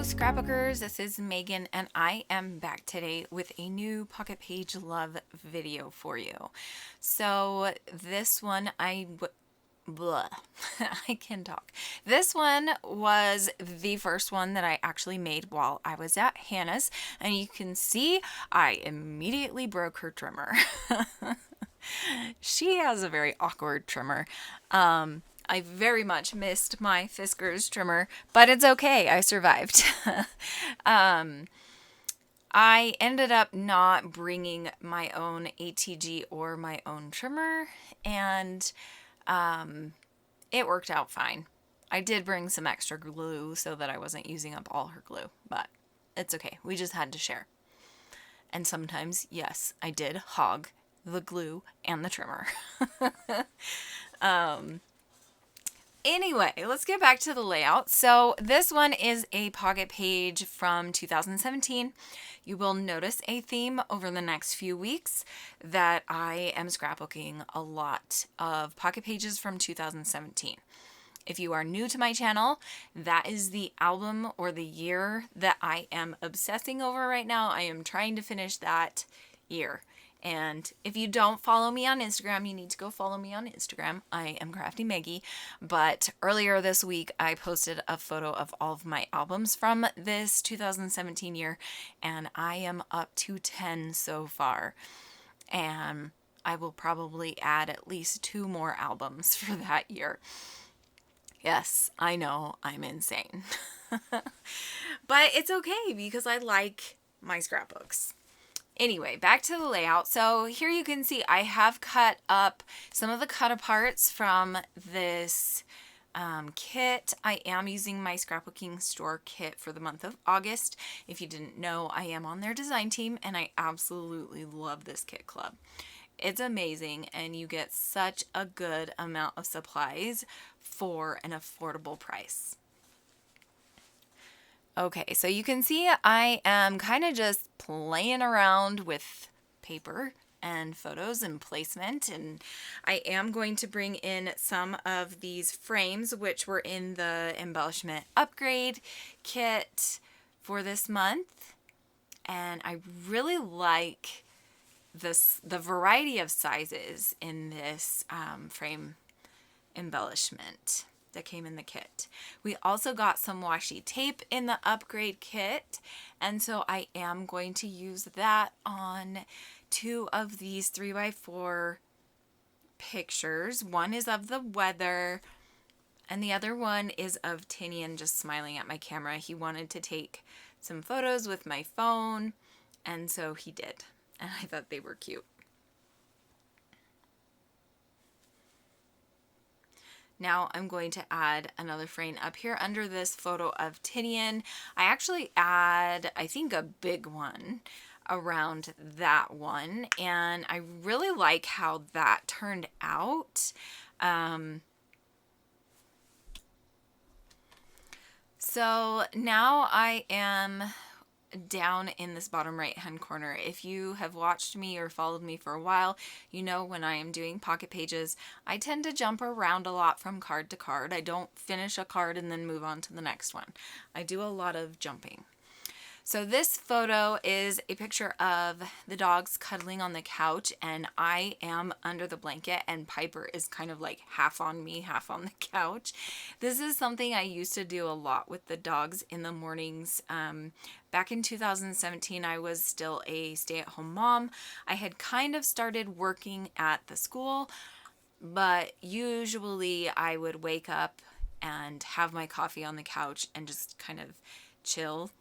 Scrapbookers, this is Megan and I am back today with a new pocket page love video for you. So this one I can talk. This one was the first one that I actually made while I was at Hannah's, and you can see I immediately broke her trimmer. She has a very awkward trimmer. I very much missed my Fiskars trimmer, but it's okay. I survived. I ended up not bringing my own ATG or my own trimmer, and it worked out fine. I did bring some extra glue so that I wasn't using up all her glue, but it's okay. We just had to share. And sometimes, yes, I did hog the glue and the trimmer. Anyway, let's get back to the layout. So this one is a pocket page from 2017. You will notice a theme over the next few weeks that I am scrapbooking a lot of pocket pages from 2017. If you are new to my channel, that is the album or the year that I am obsessing over right now. I am trying to finish that year. And if you don't follow me on Instagram, you need to go follow me on Instagram. I am Crafty Meggy. But earlier this week, I posted a photo of all of my albums from this 2017 year, and I am up to 10 so far. And I will probably add at least 2 more albums for that year. Yes, I know, I'm insane. But it's okay because I like my scrapbooks. Anyway, back to the layout. So here you can see I have cut up some of the cut aparts from this kit. I am using my scrapbooking store kit for the month of August. If you didn't know, I am on their design team and I absolutely love this kit club. It's amazing and you get such a good amount of supplies for an affordable price. Okay, so you can see I am kind of just playing around with paper and photos and placement, and I am going to bring in some of these frames which were in the embellishment upgrade kit for this month, and I really like the variety of sizes in this frame embellishment that came in the kit. We also got some washi tape in the upgrade kit, and so I am going to use that on 2 of these 3x4 pictures. One is of the weather and the other one is of Tinian just smiling at my camera. He wanted to take some photos with my phone, and so he did, and I thought they were cute. Now I'm going to add another frame up here under this photo of Tinian. I actually add, I think, a big one around that one, and I really like how that turned out. So now I am down in this bottom right hand corner. If you have watched me or followed me for a while, you know when I am doing pocket pages, I tend to jump around a lot from card to card. I don't finish a card and then move on to the next one. I do a lot of jumping. So this photo is a picture of the dogs cuddling on the couch, and I am under the blanket and Piper is kind of like half on me, half on the couch. This is something I used to do a lot with the dogs in the mornings. Back in 2017, I was still a stay-at-home mom. I had kind of started working at the school, but usually I would wake up and have my coffee on the couch and just kind of chill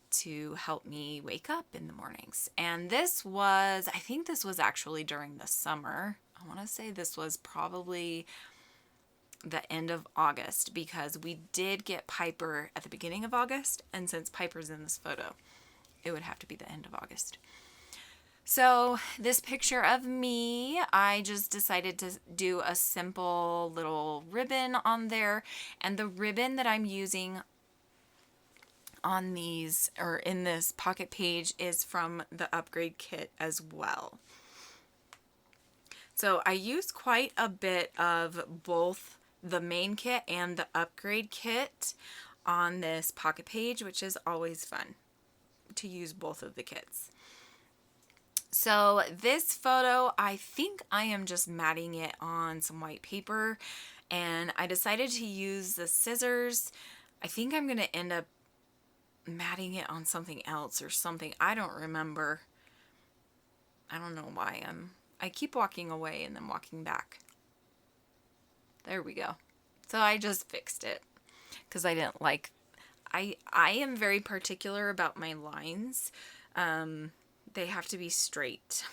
to help me wake up in the mornings. And this was, I think this was actually during the summer. I want to say this was probably the end of August, because we did get Piper at the beginning of August, and since Piper's in this photo, it would have to be the end of August. So this picture of me, I just decided to do a simple little ribbon on there, and the ribbon that I'm using on these, or in this pocket page, is from the upgrade kit as well. So I use quite a bit of both the main kit and the upgrade kit on this pocket page, which is always fun to use both of the kits. So this photo, I think I am just matting it on some white paper, and I decided to use the scissors. I think I'm going to end up matting it on something else or something. I don't remember. I don't know why I keep walking away and then walking back. There we go. So I just fixed it because I didn't like, I am very particular about my lines. They have to be straight,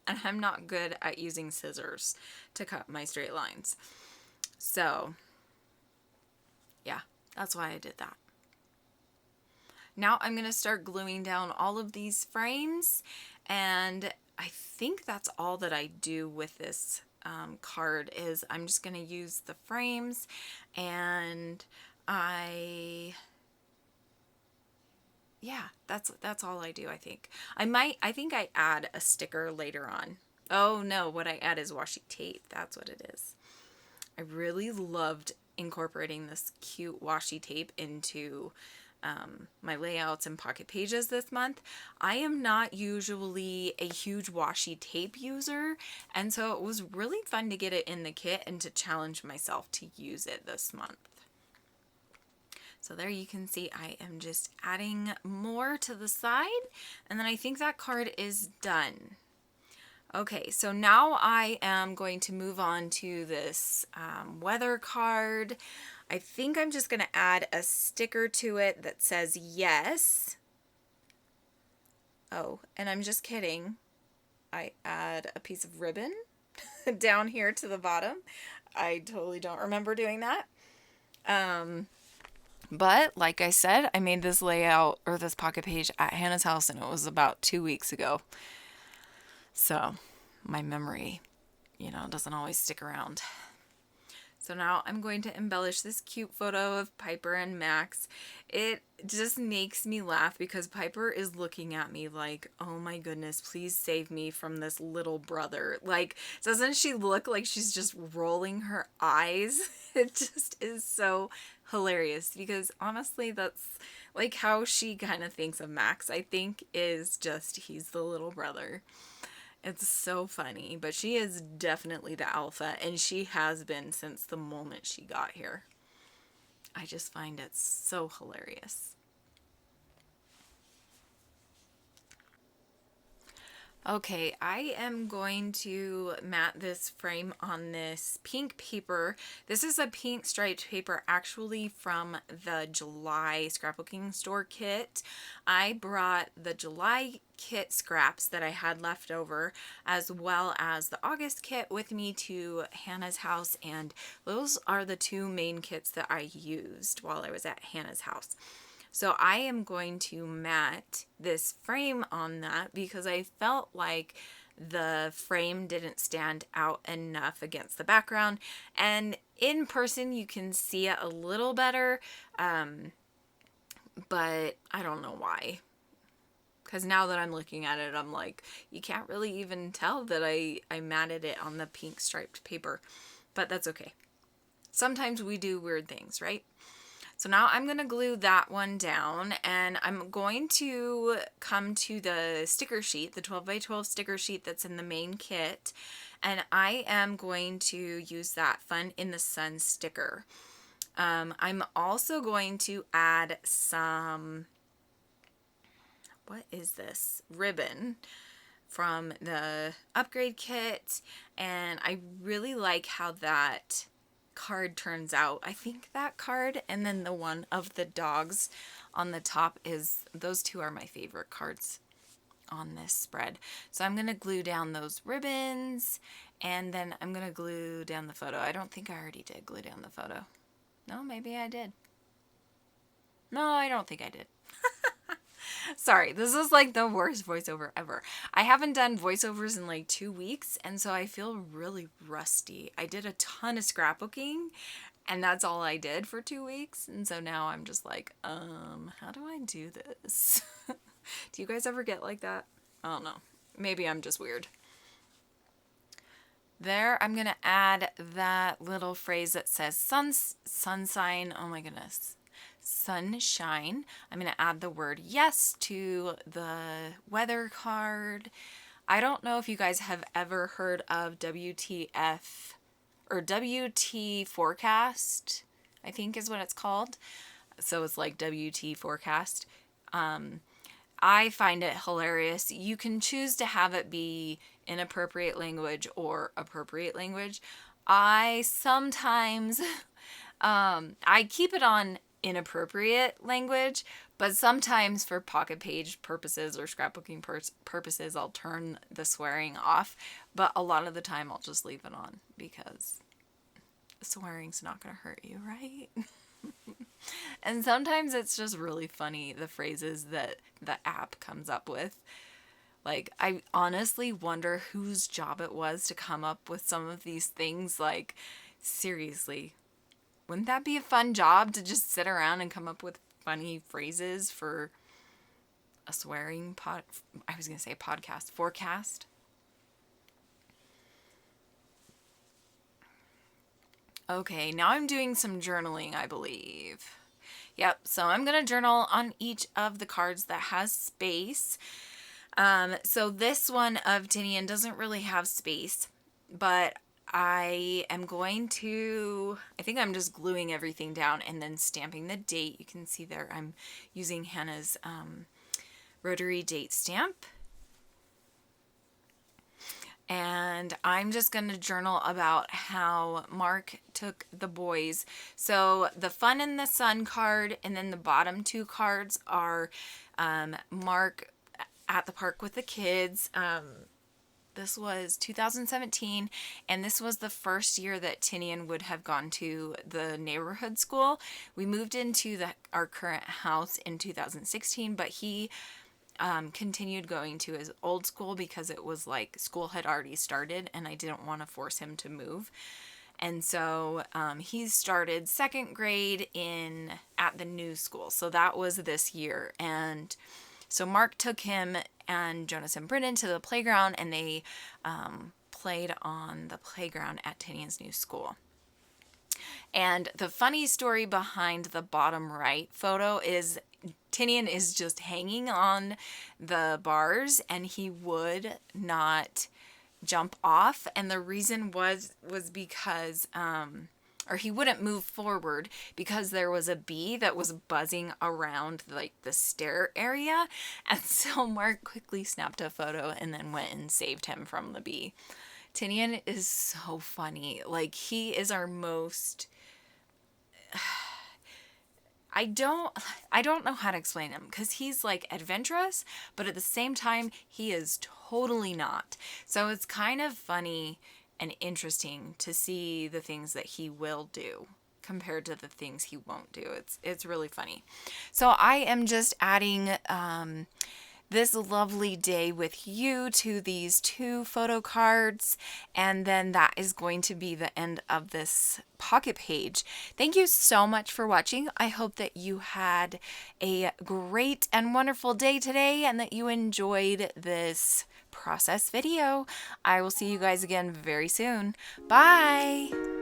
and I'm not good at using scissors to cut my straight lines. So yeah, that's why I did that. Now I'm going to start gluing down all of these frames, and I think that's all that I do with this card is I'm just going to use the frames, and yeah, that's all I do, I think. I think I add a sticker later on. Oh no, what I add is washi tape. That's what it is. I really loved incorporating this cute washi tape into my layouts and pocket pages this month. I am not usually a huge washi tape user, and so it was really fun to get it in the kit and to challenge myself to use it this month. So there you can see I am just adding more to the side, and then I think that card is done. Okay, so now I am going to move on to this weather card. I think I'm just going to add a sticker to it that says yes. Oh, and I'm just kidding. I add a piece of ribbon down here to the bottom. I totally don't remember doing that. But like I said, I made this layout or this pocket page at Hannah's house, and it was about 2 weeks ago. So my memory, doesn't always stick around. So now I'm going to embellish this cute photo of Piper and Max. It just makes me laugh because Piper is looking at me like, oh my goodness, please save me from this little brother. Like, doesn't she look like she's just rolling her eyes? It just is so hilarious because honestly, that's like how she kind of thinks of Max, I think, is just he's the little brother. It's so funny, but she is definitely the alpha, and she has been since the moment she got here. I just find it so hilarious. Okay, I am going to mat this frame on this pink paper. This is a pink striped paper actually from the July scrapbooking store kit. I brought the July kit scraps that I had left over as well as the August kit with me to Hannah's house, and those are the two main kits that I used while I was at Hannah's house. So I am going to mat this frame on that because I felt like the frame didn't stand out enough against the background. And in person you can see it a little better, but I don't know why. Because now that I'm looking at it, I'm like, you can't really even tell that I matted it on the pink striped paper. But that's okay. Sometimes we do weird things, right? So now I'm going to glue that one down, and I'm going to come to the sticker sheet, the 12 by 12 sticker sheet that's in the main kit, and I am going to use that Fun in the Sun sticker. I'm also going to add some, what is this, ribbon from the upgrade kit, and I really like how that card turns out. I think that card and then the one of the dogs on the top those two are my favorite cards on this spread. So I'm going to glue down those ribbons, and then I'm going to glue down the photo. I don't think I already did glue down the photo. No, maybe I did. No, I don't think I did. Sorry, this is like the worst voiceover ever. I haven't done voiceovers in like 2 weeks, and so I feel really rusty. I did a ton of scrapbooking, and that's all I did for 2 weeks, and so now I'm just like, how do I do this? Do you guys ever get like that? I don't know. Maybe I'm just weird. There, I'm going to add that little phrase that says sun sign. Oh my goodness. sunshine. I'm going to add the word yes to the weather card. I don't know if you guys have ever heard of WTF or WT forecast, I think is what it's called. So it's like WT forecast. I find it hilarious. You can choose to have it be inappropriate language or appropriate language. I sometimes, I keep it on inappropriate language, but sometimes for pocket page purposes or scrapbooking purposes, I'll turn the swearing off. But a lot of the time, I'll just leave it on because swearing's not going to hurt you, right? And sometimes it's just really funny, the phrases that the app comes up with. Like, I honestly wonder whose job it was to come up with some of these things. Like, seriously, wouldn't that be a fun job to just sit around and come up with funny phrases for a swearing podcast, forecast? Okay, now I'm doing some journaling, I believe. Yep, so I'm going to journal on each of the cards that has space. So this one of Tinian doesn't really have space, but I am going to, I think I'm just gluing everything down and then stamping the date. You can see there I'm using Hannah's rotary date stamp. And I'm just going to journal about how Mark took the boys. So the Fun in the Sun card and then the bottom two cards are Mark at the park with the kids. This was 2017, and this was the first year that Tinian would have gone to the neighborhood school. We moved into our current house in 2016, but he continued going to his old school because it was like school had already started and I didn't want to force him to move. And so he started second grade at the new school. So that was this year. And so Mark took him and Jonas and Brennan to the playground, and they played on the playground at Tinian's new school. And the funny story behind the bottom right photo is Tinian is just hanging on the bars and he would not jump off. And the reason was because, or he wouldn't move forward because there was a bee that was buzzing around like the stair area. And so Mark quickly snapped a photo and then went and saved him from the bee. Tinian is so funny. Like, he is our most... I don't know how to explain him because he's like adventurous, but at the same time, he is totally not. So it's kind of funny and interesting to see the things that he will do compared to the things he won't do. It's really funny. So I am just adding this lovely day with you to these two photo cards, and then that is going to be the end of this pocket page. Thank you so much for watching. I hope that you had a great and wonderful day today and that you enjoyed this process video. I will see you guys again very soon. Bye!